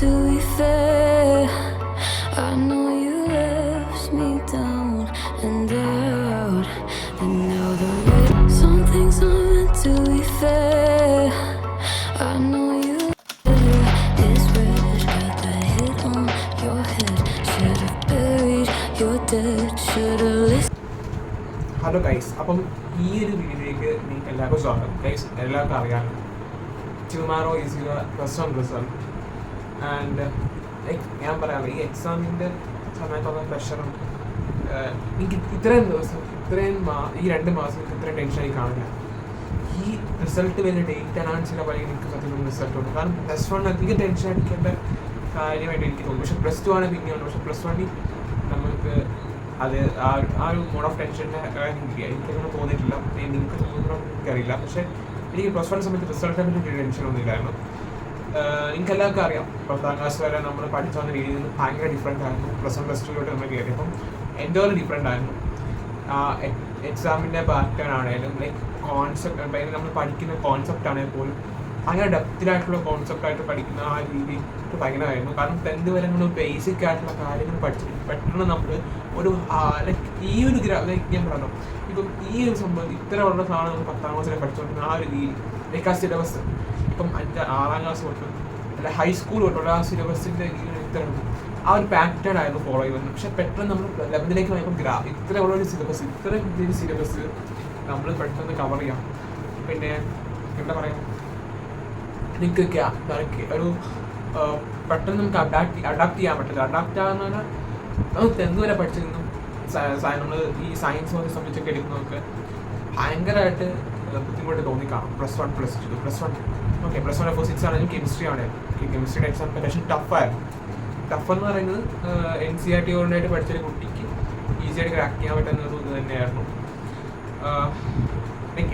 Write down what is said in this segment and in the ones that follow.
to be fair. I know you left me down and out, and now the way some things are meant to be fair. I know you is wish got that hit on your head. Should've buried your dead. Should've listened. Hello guys, അപ്പം ഈ ഒരു വീഡിയോയിലേക്ക് നിങ്ങൾക്ക് എല്ലാവർക്കും സ്വാഗതം. Guys, എല്ലാവർക്കും അറിയാം tomorrow is your +1 result. And ഞാൻ പറയാം, ഈ എക്സാമിൻ്റെ സമയത്തുള്ള പ്രഷറും എനിക്ക് ഇത്രയും ദിവസം ഈ 2 മാസം എനിക്ക് ഇത്രയും ടെൻഷനായി കാണില്ല. ഈ റിസൾട്ട് വരുന്ന ഡേറ്റ് അനൗൺസ് ചെയ്ത പോലെ എനിക്ക് സത്യം റിസൾട്ട് ഉണ്ട്. കാരണം +1 അധികം ടെൻഷൻ അടിക്കേണ്ട കാര്യമായിട്ട് എനിക്ക് തോന്നുന്നു. പക്ഷേ +2 ആണ് പിന്നെയുണ്ട്. പക്ഷേ +1 നമുക്ക് അത് ആ ഒരു മോഡ് ഓഫ് ടെൻഷൻ്റെ എനിക്കങ്ങനെ തോന്നിയിട്ടില്ല. നിങ്ങൾക്ക് തോന്നുന്നോ എനിക്കറിയില്ല. പക്ഷേ എനിക്ക് +1 സമയത്ത് റിസൾട്ടിനെ പറ്റി ടെൻഷനൊന്നും ഇല്ലായിരുന്നു. നിങ്ങൾക്ക് എല്ലാവർക്കും അറിയാം, 10ാം ക്ലാസ് വരെ നമ്മൾ പഠിച്ചു വന്ന രീതിയിൽ നിന്ന് ഭയങ്കര ഡിഫറെൻ്റ് ആയിരുന്നു. +1 +2 നമ്മൾ കയറിയപ്പം എൻ്റെ പോലെ ഡിഫറെൻ്റ് ആയിരുന്നു. എക്സാമിൻ്റെ പാറ്റേൺ ആണെങ്കിലും കോൺസെപ്റ്റ് നമ്മൾ പഠിക്കുന്ന കോൺസെപ്റ്റ് ആണെങ്കിൽ പോലും അങ്ങനെ ഡെപ്തിലായിട്ടുള്ള കോൺസെപ്റ്റായിട്ട് പഠിക്കുന്ന ആ രീതി ഭയങ്കരമായിരുന്നു. കാരണം 10th വരെ നമ്മൾ ബേസിക് ആയിട്ടുള്ള കാര്യങ്ങൾ പഠിച്ചിട്ട് പെട്ടെന്ന് നമ്മൾ ഒരു ഈ ഒരു ഞാൻ പറഞ്ഞു, ഇപ്പം ഈ ഒരു സംഭവം ഇത്ര ഉള്ള സാധനം നമ്മൾ 10ാം ക്ലാസ്സിലെ പഠിച്ചുകൊണ്ടിരുന്ന ആ ഒരു രീതി ആ സിലബസ് ഇപ്പം 6ാം ക്ലാസ് തൊട്ട് അല്ല ഹൈസ്കൂൾ തൊട്ടുള്ള ആ സിലബസിൻ്റെ ഇത്ര ആ ഒരു പാറ്റേൺ ആയിരുന്നു ഫോളോ ചെയ്യുന്നത്. പക്ഷെ പെട്ടെന്ന് നമ്മൾ 11ലേക്ക് പോയപ്പോൾ ഇത്ര ഉള്ളൊരു സിലബസ് നമ്മൾ പെട്ടെന്ന് കവർ ചെയ്യാം. പിന്നെ എന്താ പറയുക, നിങ്ങൾക്ക് ഒരു പെട്ടെന്ന് നമുക്ക് അഡാപ്റ്റ് ചെയ്യാൻ പറ്റില്ല. അഡാപ്റ്റ് ആകുന്ന പറഞ്ഞാൽ നമുക്ക് 10th വരെ പഠിച്ചിരുന്നു നമ്മൾ ഈ സയൻസ് പോലെ സബ്ജക്റ്റൊക്കെ എടുക്കുന്നതൊക്കെ ഭയങ്കരമായിട്ട് ബുദ്ധിമുട്ട് തോന്നിക്കാണും. +1 +2 ഓക്കെ +1 4 6 ആണെങ്കിലും കെമിസ്ട്രി ആണെങ്കിലും കെമിസ്ട്രിയുടെ എക്സാം അത്യാവശ്യം ടഫായിരുന്നു. ടഫെന്ന് പറയുന്നത് NCERT ഓറിയൻ്റായിട്ട് പഠിച്ചൊരു കുട്ടിക്ക് ഈസിയായിട്ട് ക്രാക്ക് ചെയ്യാൻ പറ്റുന്ന ഒരു ഇത് തന്നെയായിരുന്നു.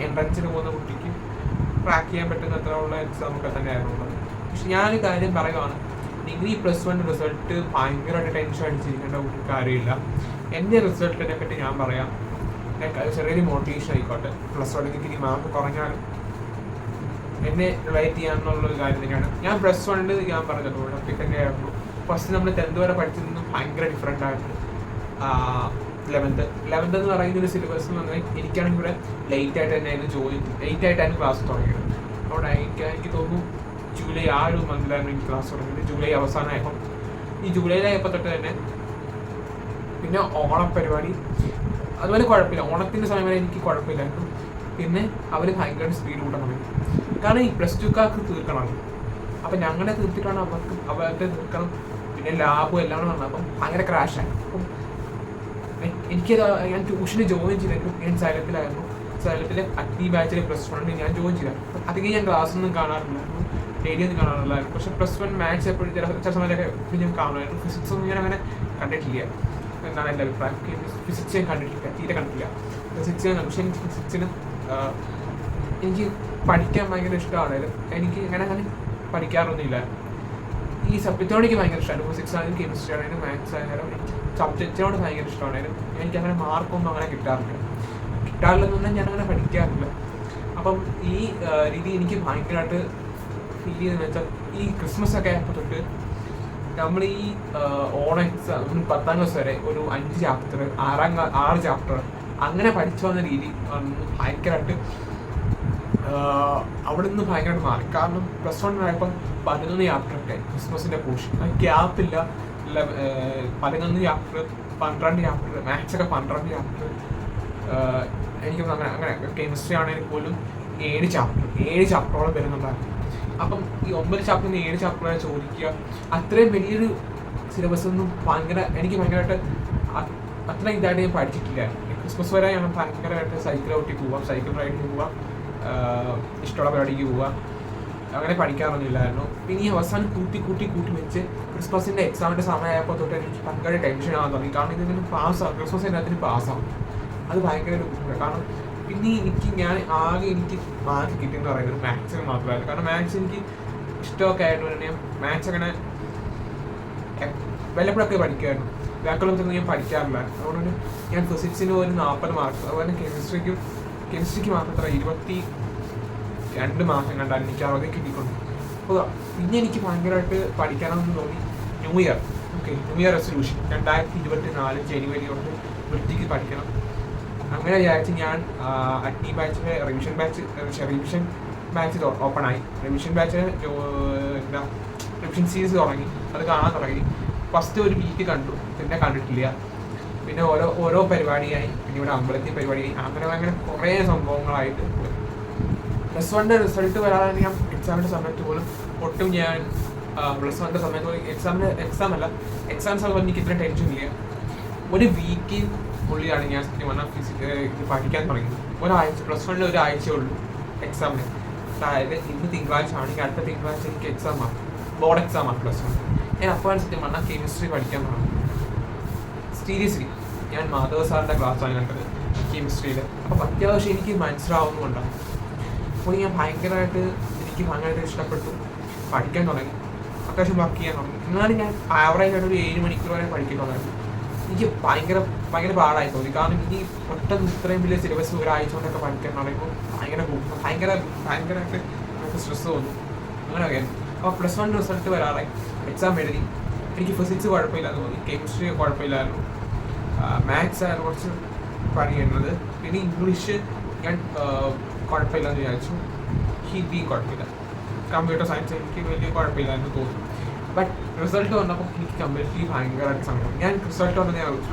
എൻട്രൻസിന് പോകുന്ന കുട്ടിക്ക് ക്രാക്ക് ചെയ്യാൻ പറ്റുന്ന അത്ര ഉള്ള എക്സാമൊക്കെ തന്നെയായിരുന്നു ഉള്ളത്. പക്ഷെ ഞാനൊരു കാര്യം പറയുകയാണ്, ഡിഗ്രി +1 റിസൾട്ട് ഭയങ്കരമായിട്ട് ടെൻഷൻ അടിച്ചിരിക്കേണ്ട ഒരു കാര്യമില്ല. എൻ്റെ റിസൾട്ടിനെ പറ്റി ഞാൻ പറയാം. ചെറിയൊരു മോട്ടിവേഷൻ ആയിക്കോട്ടെ. +1 ഡിഗ്രി മാർക്ക് കുറഞ്ഞാലും എന്നെ റിലേറ്റ് ചെയ്യാനുള്ളൊരു കാര്യം തന്നെയാണ്. ഞാൻ +1 ഞാൻ പറഞ്ഞത് ടോപ്പിക് തന്നെയായിരുന്നു. ഫസ്റ്റ് നമ്മൾ 10th വരെ പഠിച്ചിരുന്നു ഭയങ്കര ഡിഫറെൻ്റ് ആയിരുന്നു. 11th എന്ന് പറയുന്ന ഒരു സിലബസ് എന്ന് പറഞ്ഞാൽ എനിക്കാണെങ്കിൽ ഇവിടെ ലേറ്റായിട്ടായിരുന്നു ക്ലാസ് തുടങ്ങിയത്. അവിടെ എനിക്ക് തോന്നുന്നു ജൂലൈ ആ ഒരു മന്തിലായിരുന്നു എനിക്ക് ക്ലാസ് തുടങ്ങിയത്. ജൂലൈ അവസാനമായപ്പം ഈ ജൂലൈയിലായപ്പോൾ തൊട്ട് തന്നെ പിന്നെ ഓണപ്പരിപാടി അതുപോലെ കുഴപ്പമില്ല. ഓണത്തിൻ്റെ സമയം വരെ എനിക്ക് കുഴപ്പമില്ലായിരുന്നു. പിന്നെ അവർ ഭയങ്കരമായിട്ട് സ്പീഡ് കൂട്ടാൻ തുടങ്ങി. കാരണം ഈ +2കാർക്ക് തീർക്കണം. അപ്പം ഞങ്ങളെ തീർത്തിട്ടാണ് അവരുടെ തീർക്കണം. പിന്നെ ലാബും എല്ലാം കൂടെ വന്നത് അപ്പം ഭയങ്കര ക്രാഷായി. അപ്പം എനിക്കത് ഞാൻ ട്യൂഷന് ജോയിൻ ചെയ്തിട്ടും ഞാൻ സൈലത്തിലായിരുന്നു. സൈലത്തിലെ അഗ്നി ബാച്ചിലെ +1 ഞാൻ ജോയിൻ ചെയ്തായിരുന്നു. അധികം ഞാൻ ക്ലാസ്സൊന്നും കാണാറില്ലായിരുന്നു, ഡെയിലി ഒന്നും കാണാറില്ലായിരുന്നു. പക്ഷേ +1 മാത്സ് എപ്പോഴും ചില സമയത്തൊക്കെ ഞാൻ കാണുമായിരുന്നു. ഫിസിക്സ് ഒന്നും ഞാൻ അങ്ങനെ കണ്ടിട്ടില്ല എന്നാണ് എൻ്റെ അഭിപ്രായം. ഫിസിക്സ് ഞാൻ തീരെ കണ്ടിട്ടില്ല. ഫിസിക്സ് ഞാൻ പക്ഷേ എനിക്ക് ഫിസിക്സിന് എനിക്ക് പഠിക്കാൻ ഭയങ്കര ഇഷ്ടമാണെങ്കിലും എനിക്ക് അങ്ങനെ പഠിക്കാറൊന്നുമില്ല. ഈ സബ്ജക്റ്റിനോട് എനിക്ക് ഭയങ്കര ഇഷ്ടമാണ്. ഫിസിക്സ് ആണെങ്കിലും കെമിസ്ട്രി ആണെങ്കിലും മാത്സ് ആണെങ്കിലും എനിക്ക് സബ്ജക്റ്റിനോട് ഭയങ്കര ഇഷ്ടമാണെങ്കിലും എനിക്കങ്ങനെ മാർക്കൊന്നും അങ്ങനെ കിട്ടാറില്ലെന്ന് പറഞ്ഞാൽ ഞാനങ്ങനെ പഠിക്കാറില്ല. അപ്പം ഈ രീതി എനിക്ക് ഭയങ്കരമായിട്ട് ഫീൽ ചെയ്തെന്ന് വെച്ചാൽ ഈ ക്രിസ്മസ് ഒക്കെ ആയപ്പോൾ തൊട്ട് നമ്മൾ ഈ ഓണം എക്സാം 10ാം ക്ലാസ് വരെ ഒരു 5 ചാപ്റ്റർ 6 ചാപ്റ്റർ അങ്ങനെ പഠിച്ചു വന്ന രീതി ഭയങ്കരമായിട്ട് അവിടെ നിന്ന് ഭയങ്കരമായിട്ട് മാറി. കാരണം +1 ആയപ്പം 11 ചാപ്റ്ററൊക്കെ ക്രിസ്മസിൻ്റെ പോർഷൻ ഗ്യാപ്പില്ല. 11 ചാപ്റ്റർ 12 ചാപ്റ്റർ മാത്സൊക്കെ 12 ചാപ്റ്റർ എനിക്ക് അങ്ങനെ കെമിസ്ട്രി ആണെങ്കിൽ പോലും 7 ചാപ്റ്ററോളം വരുന്നുണ്ടായിരുന്നു. അപ്പം ഈ 9 ചാപ്റ്ററിന് 7 ചാപ്റ്റർ വരെ ചോദിക്കുക, അത്രയും വലിയൊരു സിലബസ് ഒന്നും എനിക്ക് ഭയങ്കരമായിട്ട് അത്ര ഇതായിട്ട് ഞാൻ പഠിച്ചിട്ടില്ല. ക്രിസ്മസ് വരെ ഞാൻ ഭയങ്കരമായിട്ട് സൈക്കിൾ റൈഡിന് പോവാം, ഇഷ്ടമുള്ള പരിപാടിക്ക് പോവുക, അങ്ങനെ പഠിക്കാറൊന്നുമില്ലായിരുന്നു. പിന്നെ ഈ അവസാനം കൂട്ടി വെച്ച് ക്രിസ്മസിൻ്റെ എക്സാമിൻ്റെ സമയമായപ്പോൾ തൊട്ട് എനിക്ക് ഭയങ്കര ടെൻഷനാകാൻ തുടങ്ങി. കാരണം ഇതിന് ക്രിസ്മസ് എല്ലാത്തിനും പാസ്സാവും. അത് ഭയങ്കര ഒരു ബുദ്ധിമുട്ടാണ്. കാരണം പിന്നെ എനിക്ക് മാർക്ക് കിട്ടിയെന്ന് പറയുന്നത് മാത്സിന് മാത്രമായിരുന്നു. കാരണം മാത്സ് എനിക്ക് ഇഷ്ടമൊക്കെ ആയിട്ട് തന്നെ മാത്സ് അങ്ങനെ വല്ലപ്പോഴൊക്കെ പഠിക്കുമായിരുന്നു. വ്യാക്കരണത്തൊന്നും ഞാൻ പഠിക്കാറില്ല. അതുകൊണ്ട് ഞാൻ ഫിസിക്സിന് ഒരു 40 മാർക്ക്, അതുപോലെ കെമിസ്ട്രിക്ക് മാത്രം 22 മാർക്ക് കണ്ടാൽ എനിക്ക് 60 കിട്ടിക്കൊണ്ട് അപ്പോൾ പിന്നെ എനിക്ക് ഭയങ്കരമായിട്ട് പഠിക്കണമെന്ന് തോന്നി new year. Okay, new year resolution 2024 ജനുവരി കൊണ്ട് വൃത്തിക്ക് പഠിക്കണം. അങ്ങനെ വിചാരിച്ച് ഞാൻ അഗ്നി ബാച്ചിലെ റിവിഷൻ ബാച്ച് ഓപ്പണായി. റിവിഷൻ ബാച്ച് എന്താ റിവിഷൻ സീരീസ് തുടങ്ങി, അത് കാണാൻ തുടങ്ങി. ഫസ്റ്റ് ഒരു വീക്ക് കണ്ടു, പിന്നെ കണ്ടിട്ടില്ല. പിന്നെ ഓരോ പരിപാടിയായി, പിന്നെ ഇവിടെ അമ്പലത്തിൽ പരിപാടിയായി, അങ്ങനെ കുറേ സംഭവങ്ങളായിട്ട് +1 റിസൾട്ട് വരാതെ ഞാൻ എക്സാമിൻ്റെ സമയത്ത് പോലും ഒട്ടും ഞാൻ +1 സമയത്ത് പോലും എക്സാം സമയത്ത് എനിക്ക് ഇത്ര ടെൻഷൻ ഇല്ല. ഒരു വീക്ക് ഉള്ളിലാണ് ഞാൻ സത്യം പറഞ്ഞാൽ ഇത് പഠിക്കാൻ തുടങ്ങിയത്. ഒരാഴ്ച +1 ഒരാഴ്ചയേ ഉള്ളൂ എക്സാമിന്. അതായത് ഇന്ന് തിങ്കളാഴ്ച ആണെങ്കിൽ അടുത്ത തിങ്കളാഴ്ച എനിക്ക് എക്സാമാണ്, ബോർഡ് എക്സാമാണ് +1. ഞാൻ അപ്പോഴാണ് സത്യം പറഞ്ഞാൽ കെമിസ്ട്രി പഠിക്കാൻ തുടങ്ങി. സീരിയസ്ലി ഞാൻ മാധവ സാറിൻ്റെ ക്ലാസ്സാണ് കണ്ടത് കെമിസ്ട്രിയിൽ. അപ്പോൾ അത്യാവശ്യം എനിക്ക് മനസ്സിലാവുന്നുണ്ടാകും. അപ്പോൾ ഞാൻ ഭയങ്കരമായിട്ട് ഇഷ്ടപ്പെട്ടു, പഠിക്കാൻ തുടങ്ങി, അത്യാവശ്യം വർക്ക് ചെയ്യാൻ തുടങ്ങി. എന്നാലും ഞാൻ ആവറേജായിട്ട് ഒരു 7 മണിക്കൂർ വരെ പഠിക്കാൻ തുടങ്ങി. എനിക്ക് ഭയങ്കര പാടായി തോന്നി. കാരണം ഇനി പെട്ടെന്ന് ഇത്രയും വലിയ സിലബസ് ഒരാഴ്ച കൊണ്ടൊക്കെ പഠിക്കാൻ തുടങ്ങുമ്പോൾ ഭയങ്കരമായിട്ട് നമുക്ക് സ്ട്രെസ് തോന്നും. അങ്ങനെയൊക്കെയായിരുന്നു. അപ്പോൾ +1 റിസൾട്ട് വരാറായി, എക്സാം എഴുതി. എനിക്ക് ഫിസിക്സ് കുഴപ്പമില്ലാന്ന് തോന്നി, കെമിസ്ട്രി കുഴപ്പമില്ലായിരുന്നു, മാത്സ് ആയിരുന്നു കുറച്ച് പണിയുന്നത്. പിന്നെ ഇംഗ്ലീഷ് ഞാൻ കുഴപ്പമില്ലെന്ന് വിചാരിച്ചു, ഹിന്ദി കുഴപ്പമില്ല, കമ്പ്യൂട്ടർ സയൻസ് എനിക്ക് വലിയ കുഴപ്പമില്ലാന്ന് തോന്നുന്നു. ബട്ട് റിസൾട്ട് വന്നപ്പോൾ എനിക്ക് കമ്പ്ലീറ്റ്ലി ഭയങ്കരമായിട്ട് സമയം. ഞാൻ റിസൾട്ട് വന്ന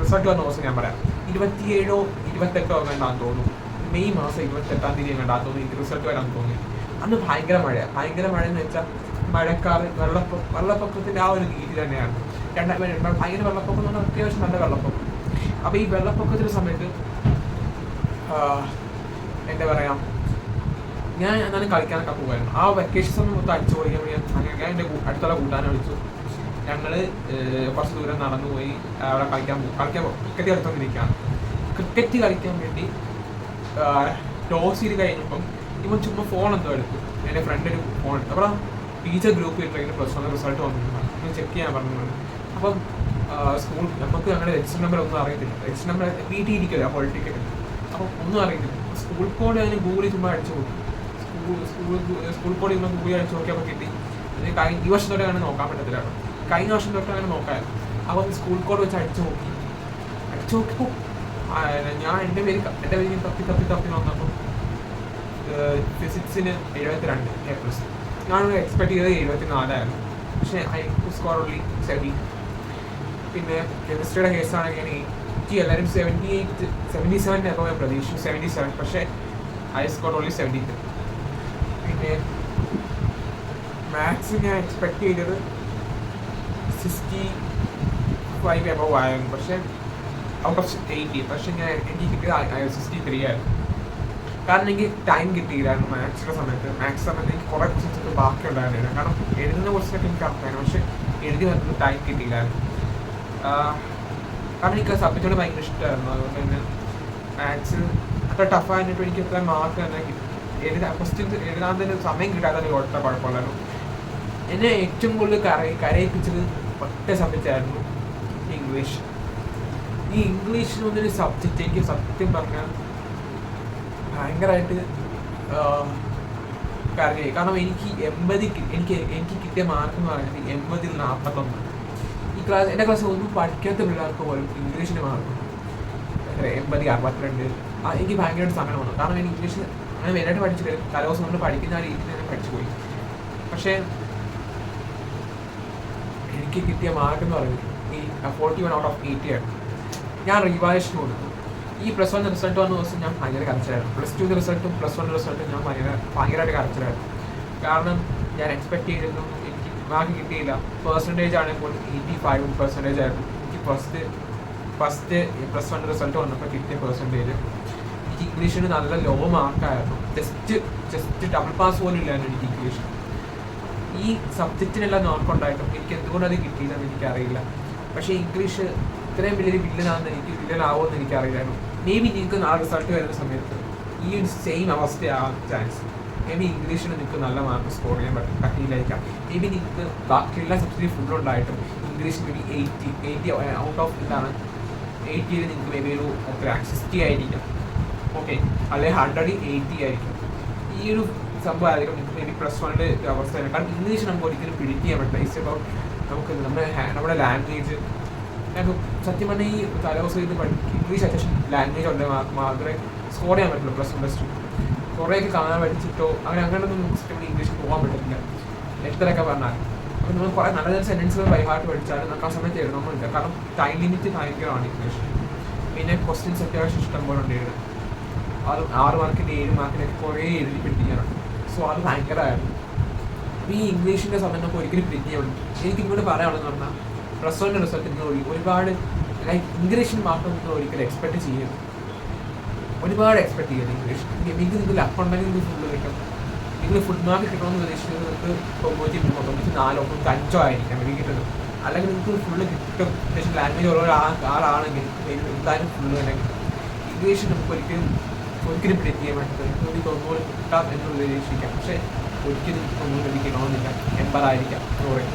ദിവസം ഞാൻ പറയാം, 27 28 വേണ്ടാന്ന് തോന്നുന്നു, മെയ് മാസം 28 തീയതി വേണ്ടാന്ന് തോന്നുന്നു എനിക്ക് റിസൾട്ട് വരാൻ തോന്നി. അന്ന് ഭയങ്കര മഴയെന്ന് വെച്ചാൽ മഴക്കാറ്, വെള്ളപ്പൊക്കത്തിൻ്റെ ആ ഒരു രീതി തന്നെയാണ്. ഭയങ്കര വെള്ളപ്പൊക്കം എന്ന് പറഞ്ഞാൽ അത്യാവശ്യം നല്ല വെള്ളപ്പൊക്കം. അപ്പോൾ ഈ വെള്ളപ്പൊക്കത്തിൻ്റെ സമയത്ത് എന്താ പറയുക, ഞാൻ എന്നാലും കളിക്കാനൊക്കെ പോകുമായിരുന്നു. ആ വെക്കേഷൻ സമയം മൊത്തം അടിച്ചു പൊളിക്കാൻ ഞാൻ എൻ്റെ അടുത്തുള്ള കൂട്ടാനെ വിളിച്ചു. ഞങ്ങൾ കുറച്ച് ദൂരം നടന്നു പോയി അവിടെ കളിക്കാൻ പോകും. ക്രിക്കറ്റ് കളിച്ചുകൊണ്ടിരിക്കുകയാണ്. ക്രിക്കറ്റ് കളിക്കാൻ വേണ്ടി ടോസ് ചെയ്ത് കഴിഞ്ഞപ്പം ഇവൻ ചുമ്മാ ഫോൺ എന്തോ എടുത്തു. എൻ്റെ ഫ്രണ്ട് ഒരു ഫോൺ എടുത്തു. അപ്പോൾ ടീച്ചർ ഗ്രൂപ്പ് ഇട്ടിങ്ങനെ +1 റിസൾട്ട് വന്നിട്ടുണ്ട്, ചെക്ക് ചെയ്യാൻ പറഞ്ഞിട്ടുണ്ട്. അപ്പം നമുക്ക് ഞങ്ങളുടെ രജിസ്റ്റർ നമ്പർ ഒന്നും അറിയത്തില്ല. രജിസ്റ്റർ നമ്പർ വീട്ടിൽ ഇരിക്കില്ല, ഹോൾ ടിക്കറ്റ്. അപ്പോൾ ഒന്നും അറിയത്തില്ല. സ്കൂൾ കോഡ് അതിന് ഗൂഗിളിൽ ചുമ്മാ അടിച്ചു നോക്കി. സ്കൂൾ കോഡ് ഇങ്ങനെ ഗൂഗിളിൽ അടിച്ചു നോക്കിയപ്പോൾ കിട്ടി. ഈ വർഷം തൊട്ട് അങ്ങനെ നോക്കാൻ പറ്റത്തില്ല, കഴിഞ്ഞ വർഷം തൊട്ട് അങ്ങനെ നോക്കാമായിരുന്നു. അപ്പോൾ സ്കൂൾ കോഡ് വെച്ച് അടിച്ചു നോക്കിയപ്പോൾ ഞാൻ എൻ്റെ പേര് തപ്പി വന്നപ്പോൾ ഫിസിക്സിന് 72 A+. ഞാൻ എക്സ്പെക്ട് ചെയ്തത് 74 പക്ഷേ ഐ സ്കോർ ഓൺലി 70. പിന്നെ കെമിസ്ട്രിയുടെ കേസാണെങ്കിൽ എല്ലാവരും 78 77 അപ്പോൾ ഞാൻ പ്രതീക്ഷിച്ചു 77, പക്ഷേ ഐ സ്കോർ ഓൺലി 73. പിന്നെ മാത്സ് ഞാൻ എക്സ്പെക്ട് ചെയ്തത് 65 എബവ് ആയിരുന്നു, പക്ഷേ ഔട്ട് ഓഫ് 80. പക്ഷേ എനിക്ക് കിട്ടിയത് 63 ആയിരുന്നു. കാരണം എനിക്ക് ടൈം കിട്ടിയില്ലായിരുന്നു മാത്സിൻ്റെ സമയത്ത്. എനിക്ക് കുറേ ക്വസ്റ്റ്യൻസൊക്കെ ബാക്കിയുണ്ടായിരുന്നു. കാരണം എഴുതുന്ന ക്വസ്റ്റ്യനൊക്കെ എനിക്ക് അറിയാമായിരുന്നു, പക്ഷേ എഴുതി വന്നത് ടൈം കിട്ടിയില്ലായിരുന്നു. കാരണം എനിക്ക് സബ്ജക്റ്റോട് ഭയങ്കര ഇഷ്ടമായിരുന്നു. അതുകൊണ്ട് തന്നെ മാത്സ് അത്ര ടഫായിട്ട് എനിക്ക് അത്ര മാർക്ക് തന്നെ കിട്ടി. ക്വസ്റ്റ്യൻസ് എഴുതാൻ തന്നെ സമയം കിട്ടാതെ ഒട്ട കുഴപ്പമില്ലായിരുന്നു. എന്നെ ഏറ്റവും കൂടുതൽ കരയിപ്പിച്ചത് ഒറ്റ സബ്ജക്റ്റായിരുന്നു ഇംഗ്ലീഷ്. ഈ ഇംഗ്ലീഷ് എന്നൊരു സബ്ജക്റ്റ് എനിക്ക് സത്യം പറഞ്ഞാൽ ഭയങ്കരമായിട്ട് കരയായി. കാരണം എനിക്ക് കിട്ടിയ മാർക്ക് എന്ന് പറയുന്നത് 80-ൽ 41. എൻ്റെ ക്ലാസ് ഒന്നും പഠിക്കാത്ത പിള്ളേർക്ക് പോലും ഇംഗ്ലീഷിൻ്റെ മാർക്ക് 80, 62. എനിക്ക് ഭയങ്കരമായിട്ട് സമയം വന്നു. കാരണം എനിക്ക് ഇംഗ്ലീഷ് അങ്ങനെ വലുതായിട്ട് പഠിച്ചിട്ട് തലേദിവസം നമ്മൾ പഠിക്കുന്ന ആ രീതിയിൽ തന്നെ പഠിച്ചു പോയി. പക്ഷേ എനിക്ക് കിട്ടിയ മാർക്ക് എന്ന് പറയുന്നത് ഈ 41 ഔട്ട് ഓഫ് 80 ആണ്. ഞാൻ റിവാലേഷൻ കൊടുത്തു. ഈ +1 റിസൾട്ട് വന്ന ദിവസം ഞാൻ ഭയങ്കര കരച്ചിലായിരുന്നു. +2 റിസൾട്ടും +1 റിസൾട്ടും ഞാൻ ഭയങ്കരമായിട്ട് കരച്ചിലായിരുന്നു. കാരണം ഞാൻ എക്സ്പെക്ട് ചെയ്തിരുന്നു, എനിക്ക് മാർക്ക് കിട്ടിയില്ല. പെർസെൻറ്റേജ് ആണെങ്കിൽ 85% ആയിരുന്നു എനിക്ക് ഫസ്റ്റ് +1 റിസൾട്ട് വന്നപ്പോൾ കിട്ടിയ പെർസെൻറ്റേജ്. എനിക്ക് ഇംഗ്ലീഷിന് നല്ല ലോ മാർക്കായിരുന്നു. ജസ്റ്റ് ഡബിൾ പാസ് പോലും ഇല്ലായിരുന്നു എനിക്ക് ഇംഗ്ലീഷ്. ഈ സബ്ജക്റ്റിനെല്ലാം മാർക്കുണ്ടായിട്ടും എനിക്ക് എന്തുകൊണ്ട് അത് കിട്ടിയില്ലെന്ന് എനിക്കറിയില്ല. പക്ഷേ ഇംഗ്ലീഷ് ഇത്രയും വലിയൊരു വില്ലനാവുമെന്ന് എനിക്കറിയില്ലായിരുന്നു. മേ ബി നിങ്ങൾക്ക് നാളെ റിസൾട്ട് വരുന്ന സമയത്ത് ഈ ഒരു സെയിം അവസ്ഥയാവാൻ ചാൻസ്. മേ ബി ഇംഗ്ലീഷിന് നിങ്ങൾക്ക് നല്ല മാർക്ക് സ്കോർ ചെയ്യാൻ പറ്റിയില്ലായിരിക്കാം. മേ ബി നിങ്ങൾക്ക് ബാക്കിയുള്ള സബ്ജക്റ്റ് ഫുള്ളുണ്ടായിട്ടും English maybe 80 out of 80 നിങ്ങൾക്ക് മേ ബി ഒരു 60 ആയിരിക്കാം. ഓക്കെ, അല്ലെങ്കിൽ 100 80 ആയിരിക്കും. ഈ ഒരു സംഭവം ആയിരിക്കും നിങ്ങൾക്ക് മേ ബി +1 അവസ്ഥയാണ്. കാരണം ഇംഗ്ലീഷ് നമുക്ക് ഒരിക്കലും പ്രിഡിക്റ്റ് ചെയ്യാൻ പറ്റില്ല. ഇറ്റ്സ് അബൌട്ട് നമുക്ക് നമ്മുടെ ലാംഗ്വേജ്. ഞങ്ങൾക്ക് സത്യം പറഞ്ഞാൽ ഈ തലേദിവസം ഇത് ഇംഗ്ലീഷ് അത്യാവശ്യം ലാംഗ്വേജ് ഉള്ള മാത്രമേ സ്കോർ ചെയ്യാൻ പറ്റുള്ളൂ +1 കുറേയൊക്കെ കാണാൻ പഠിച്ചിട്ടോ അങ്ങനെയൊന്നും നമുക്ക് സത്യം ഇംഗ്ലീഷിൽ പോകാൻ പറ്റത്തില്ല എത്രയൊക്കെ പറഞ്ഞാൽ. അപ്പോൾ നമ്മൾ കുറേ നല്ല നല്ല സെൻറ്റൻസുകൾ ബൈഹാർട്ട് പഠിച്ചാലും നമുക്ക് ആ സമയത്ത് എഴുതണമെന്നില്ല. കാരണം ടൈം ലിമിറ്റ് ഭയങ്കരമാണ് ഇംഗ്ലീഷ്. പിന്നെ ക്വസ്റ്റ്യൻസ് അത്യാവശ്യം ഇഷ്ടം പോലെ ഉണ്ട് എഴുതാൻ. അത് 6 മാർക്കിൻ്റെ 7 മാർക്കിനൊക്കെ കുറേ എഴുതി പഠിപ്പിക്കാനുണ്ട്. സോ അത് ഭയങ്കരമായിരുന്നു. അപ്പോൾ ഈ ഇംഗ്ലീഷിൻ്റെ സമയം നമുക്ക് ഒരിക്കലും പ്രിഡിക്റ്റ് ചെയ്യാൻ പറ്റും. എനിക്ക് ഇങ്ങോട്ട് പറയാനുള്ളതെന്ന് പറഞ്ഞാൽ +1 റിസൾട്ട് നിങ്ങൾ ഒരുപാട് ലൈക്ക് ഇംഗ്ലീഷിൽ മാത്രം നിങ്ങൾ ഒരിക്കലും എക്സ്പെക്ട് ചെയ്യരുത്. ഒരുപാട് എക്സ്പെക്ട് ചെയ്യരുത് ഇംഗ്ലീഷ്. നിങ്ങൾക്ക് നിങ്ങൾ അക്കൗണ്ടെങ്കിൽ നിങ്ങൾക്ക് ഫുള്ള് കിട്ടും. നിങ്ങൾ ഫുൾ മാർക്ക് കിട്ടണമെന്ന് പ്രതീക്ഷിക്കുന്നത് നിങ്ങൾക്ക് 93, 94, 95 ആയിരിക്കാം എനിക്ക് കിട്ടുന്നത്. അല്ലെങ്കിൽ നിങ്ങൾക്ക് ഫുള്ള് കിട്ടും. പക്ഷേ ലാംഗ്വേജ് ഓരോ ആളാണെങ്കിൽ എന്തായാലും ഫുള്ള് തന്നെ ഇംഗ്ലീഷ് നമുക്ക് ഒരിക്കലും പ്രിഡിക്റ്റ് ചെയ്യാൻ പറ്റുന്നത്. നിങ്ങൾക്ക് 90 കിട്ടാം എന്ന് പ്രതീക്ഷിക്കാം. പക്ഷേ ഒരിക്കലും 90 ലഭിക്കണമെന്നില്ല. 80 ആയിരിക്കാം 100.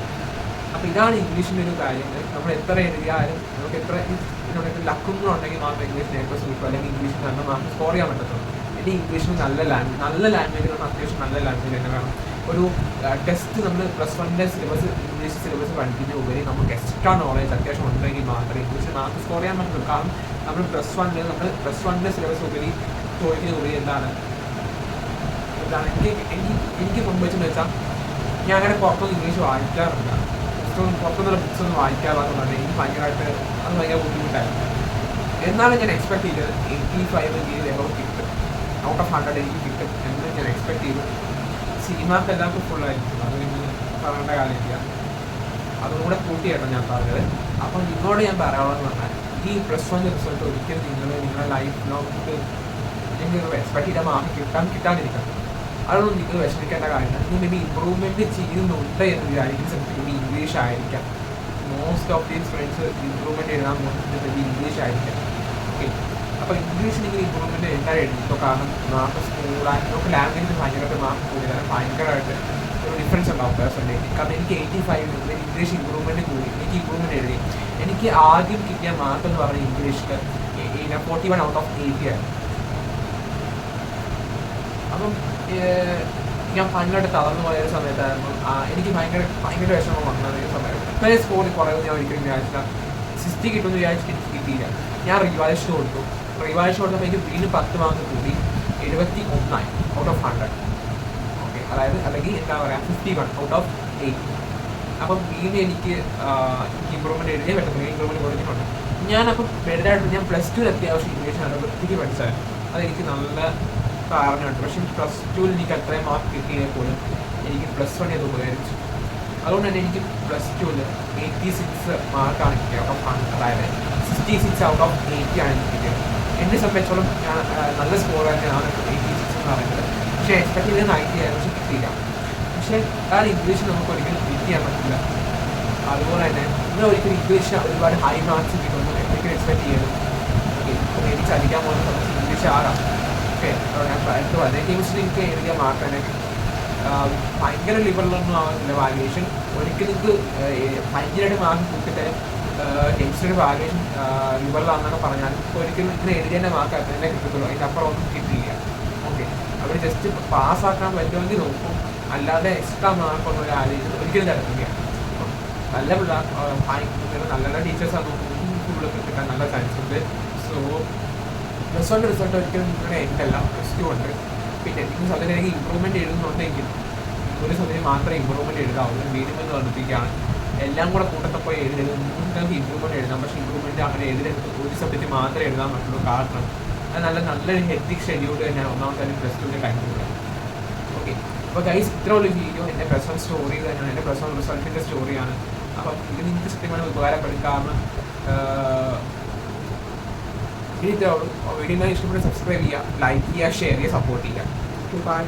അപ്പോൾ ഇതാണ് ഇംഗ്ലീഷിൻ്റെ ഒരു കാര്യങ്ങൾ. നമ്മൾ എത്ര എഴുതിയാലും നമുക്ക് എത്ര ലക്കുന്നുണ്ടെങ്കിൽ മാത്രമേ ഇംഗ്ലീഷ് നേട്ടം കിട്ടും. അല്ലെങ്കിൽ ഇംഗ്ലീഷിൽ നല്ല മാർക്ക് സ്കോർ ചെയ്യാൻ പറ്റത്തുള്ളൂ. എൻ്റെ ഇംഗ്ലീഷിന് നല്ല ലാംഗ്വേജാണ്. അത്യാവശ്യം നല്ല ലാംഗ്വേജ് തന്നെ വേണം. ഒരു ടെസ്റ്റ് നമ്മൾ +1 സിലബസ് ഇംഗ്ലീഷ് സിലബസ് പഠിക്കുന്ന ഉപരി നമുക്ക് എക്സ്ട്രാ നോളേജ് അത്യാവശ്യം ഉണ്ടെങ്കിൽ മാത്രമേ ഇംഗ്ലീഷ് മാർക്ക് സ്കോർ ചെയ്യാൻ പറ്റുള്ളൂ. കാരണം നമ്മൾ +1 സിലബസ് ഉപരി ചോദിക്കുന്ന ഉപരി എന്താണ് എനിക്ക് സംഭവിച്ചെന്ന് വെച്ചാൽ ഞാൻ അങ്ങനെ പുറത്തൊന്നും ഇംഗ്ലീഷ് വായിക്കാറില്ല. പുറത്തുനിന്നുള്ള ബുക്സ് ഒന്നും വായിക്കാറുള്ളതുകൊണ്ട് എനിക്ക് ഭയങ്കര ബുദ്ധിമുട്ടായിരുന്നു. എന്നാലും ഞാൻ എക്സ്പെക്ട് ചെയ്തത് 85 എബവ് കിട്ടും, ഔട്ട് ഓഫ് 100 എനിക്ക് കിട്ടും എന്ന് ഞാൻ എക്സ്പെക്ട് ചെയ്തു. സിനിമാർക്ക് എല്ലാവർക്കും ഫുള്ളായിരിക്കും, അത് പറയേണ്ട കാര്യമില്ല. അതുകൂടെ കൂട്ടിയാട്ടോ ഞാൻ പറഞ്ഞത്. അപ്പം നിങ്ങളോട് ഞാൻ പറയാനുള്ളതെന്ന് പറഞ്ഞാൽ ഈ +1 റിസൾട്ട് ഒരിക്കലും നിങ്ങളുടെ ലൈഫിലോ നിങ്ങൾക്ക് എക്സ്പെക്ട് ചെയ്ത മാർക്ക് കിട്ടാതിരിക്കാം. അതൊന്നും നിങ്ങൾ വിഷമിക്കേണ്ട കാര്യമില്ല. നിങ്ങൾ മേ ബി ഇമ്പ്രൂവ്മെൻറ്റ് ചെയ്യുന്നുണ്ട് എന്ന് വിചാരിക്കുന്ന സമയത്ത് മേ ബി ഇംഗ്ലീഷ് ആയിരിക്കാം. Most of these friends improvement എഴുതാൻ പോകുന്നത് മേ ബി ഇംഗ്ലീഷ് ആയിരിക്കാം. ഓക്കെ, അപ്പോൾ ഇംഗ്ലീഷ് നിങ്ങൾ ഇമ്പ്രൂവ്മെൻറ്റ് എന്തായാലും എഴുതിക്കോ. കാരണം മാർക്ക് കൂടാൻ നമുക്ക് ലാംഗ്വേജിന് ഭയങ്കരമായിട്ട് മാർക്ക് കൂടിയാൽ ഭയങ്കരമായിട്ട് ഒരു ഡിഫറൻസ് ഉണ്ടാവും പേഴ്സൻറ്റേജ്. കാരണം എനിക്ക് 85 ഇംഗ്ലീഷ് ഇമ്പ്രൂവ്മെൻറ്റ് കൂടി, എനിക്ക് ഇമ്പ്രൂവ്മെൻറ്റ് എഴുതി. എനിക്ക് ആദ്യം കിട്ടിയ മാർക്ക് എന്ന് പറഞ്ഞാൽ ഇംഗ്ലീഷിൽ 41 ഔട്ട് ഓഫ് 80 ആയിരുന്നു. അപ്പം ഞാൻ ഭയങ്കരമായിട്ട് തളർന്നു പോയ ഒരു സമയത്തായിരുന്നു. എനിക്ക് ഭയങ്കര വിഷമം വന്നത് ഈ സമയത്ത്. ഇപ്പോഴേ സ്കോറിൽ കുറവ് ഞാൻ ഒരിക്കലും വിചാരിച്ചില്ല. 60 കിട്ടുമെന്ന് വിചാരിച്ചിട്ട് എനിക്ക് കിട്ടിയില്ല. ഞാൻ റിവൈസ് കൊടുത്തു. കൊടുത്തപ്പോൾ എനിക്ക് വീണ്ടും 10 മാർക്ക് കൂടി 71 ഔട്ട് ഓഫ് 100. ഓക്കെ, അതായത് അല്ലെങ്കിൽ എന്താ പറയുക 51 ഔട്ട് ഓഫ് 80. അപ്പം വീണ്ടും എനിക്ക് ഇമ്പ്രൂവ്മെൻറ്റ് എഴുതിയേ പറ്റുന്നു. ഇമ്പ്രൂവ്മെൻറ്റ് കൊടുത്തിട്ടുണ്ട്. ഞാനപ്പം വലുതായിട്ട് ഞാൻ +2 അത്യാവശ്യം ഇംഗ്ലീഷാണ് വൃത്തിക്ക് പഠിച്ചത്. അതെനിക്ക് നല്ല കാരണമുണ്ട്. പക്ഷേ +2 എനിക്ക് അത്രയും മാർക്ക് കിട്ടിയതിൽ പോലും എനിക്ക് +1 അത് ഉപകരിച്ചു. അതുകൊണ്ട് തന്നെ എനിക്ക് +2 86 മാർക്കാണ് കിട്ടിയത് ഔട്ട് ഓഫ് 100. അതായത് 66 ഔട്ട് ഓഫ് 80 ആണ് എനിക്ക് കിട്ടിയത്. എന്നെ സംബന്ധിച്ചോളം ഞാൻ നല്ല സ്കോർ തന്നെയാണ് 86 എന്ന് പറയുന്നത്. പക്ഷേ എക്സ്പെക്ട് ചെയ്ത് 90 ആയിരുന്നു, പക്ഷേ കിട്ടിയില്ല. പക്ഷേ കാരണം ഇംഗ്ലീഷ് നമുക്ക് ഒരിക്കലും ഫിറ്റ് ചെയ്യാൻ പറ്റില്ല. അതുപോലെ തന്നെ നിങ്ങൾ ഒരിക്കലും ഇംഗ്ലീഷ് ഒരുപാട് ഹൈ മാർക്സ് കിട്ടുമ്പോൾ ഒരിക്കലും എക്സ്പെക്ട് ചെയ്യരുത്. ഓക്കെ, അപ്പോൾ എനിക്ക് ചലിക്കാൻ പോകുന്ന സമയത്ത് ഇംഗ്ലീഷ് ആകാം. ഓക്കെ, ഞാൻ 18 എനിക്ക് എഴുതിയ മാർക്ക് തന്നെ ഭയങ്കര ലിബറലൊന്നും ആവുന്നില്ല വാല്യുവേഷൻ. ഒരിക്കലും നിങ്ങൾക്ക് ഭയങ്കരമായിട്ട് മാർക്ക് കൂട്ടിത്തരും കെമിസ്ട്രിയുടെ വാല്യുവേഷൻ ലിബറലാണെന്നൊക്കെ പറഞ്ഞാൽ ഒരിക്കലും ഇങ്ങനെ എഴുതിയതിൻ്റെ മാർക്ക് അതിനെ കിട്ടത്തുള്ളൂ. അതിൻ്റെ അപ്പുറം ഒന്നും കിട്ടിയില്ല. ഓക്കെ, അവർ ജസ്റ്റ് പാസ്സാക്കാൻ പറ്റുമെങ്കിൽ നോക്കും, അല്ലാതെ എക്സ്ട്രാ മാർക്കൊന്നും ഒരു ആലോചിച്ച് ഒരിക്കലും തരത്തില്ല. നല്ല പിള്ളേർ നല്ല നല്ല ടീച്ചേഴ്സാണ് നോക്കുന്നത്, ഫുള്ള് കിട്ടാൻ നല്ല ചാൻസ് ഉണ്ട്. സോ +1 റിസൾട്ട് ഒരിക്കലും നിങ്ങളുടെ എൻഡല്ല, +2 ഉണ്ട്. പിന്നെ നിങ്ങൾ അതിലേക്ക് ഇമ്പ്രൂവ്മെൻറ്റ് എഴുതുന്നുണ്ടെങ്കിൽ ഒരു സമയം മാത്രമേ ഇമ്പ്രൂവ്മെൻറ്റ് എഴുതാവുള്ളൂ. മിനിമം വർദ്ധിപ്പിക്കുകയാണ്. എല്ലാം കൂടെ കൂട്ടത്തപ്പോൾ എഴുതരുത്. നിങ്ങൾക്ക് ഇമ്പ്രൂവ്മെൻറ്റ് എഴുതാം, പക്ഷേ ഇമ്പ്രൂവ്മെൻറ്റ് അങ്ങനെ എഴുതരുത്. ഒരു സബ്ജക്റ്റ് മാത്രമേ എഴുതാൻ പറ്റുള്ളൂ. കാരണം അത് നല്ലൊരു ഹെക്ടിക് ഷെഡ്യൂൾ ഞാൻ ഒന്നാമത്തെ +2 കഴിഞ്ഞില്ല. ഓക്കെ, അപ്പോൾ ഗൈസ് ഇത്ര ഉള്ള വീഡിയോ എൻ്റെ +1 സ്റ്റോറി തന്നെയാണ്, എൻ്റെ +1 റിസൾട്ടിൻ്റെ സ്റ്റോറിയാണ്. അപ്പം ഇത് നിങ്ങൾക്ക് സത്യമായി ഉപകാരപ്പെടും. കാരണം ഇനി ഇത്രേ ഉള്ളൂ. വീഡിയോ ഇഷ്ടപ്പെട്ട് സബ്സ്ക്രൈബ് ചെയ്യുക, ലൈക്ക് ചെയ്യുക, ഷെയർ ചെയ്യുക, സപ്പോർട്ട് ചെയ്യുക. ബൈ.